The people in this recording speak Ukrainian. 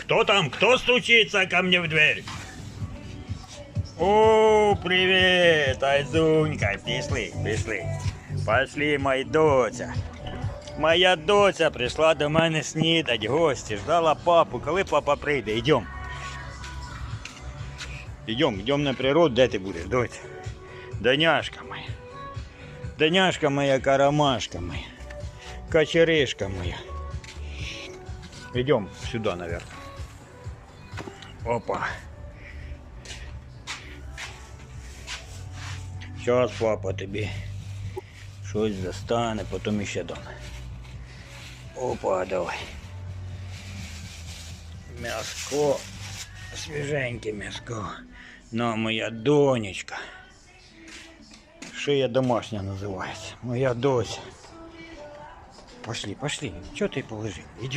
Кто там? Кто стучится ко мне в дверь? О, привет, Айзунька. Пішли. Пошли, моя доця. Моя доця прийшла до мене снідать, гості, ждала папу. Коли папа прийде? Йдем. Йдем на природу, де ти будеш, доця? Доняшка моя. Доняшка моя, карамашка моя. Кочерышка моя. Идем сюда, наверное. Опа. Сейчас папа тобі щось достане, потім ще дам. Опа, давай. М'яско. Свіженьке м'яско. На, моя донечка. Шия домашня називається. Моя дося. Пошли. Чого ти положив? Іди.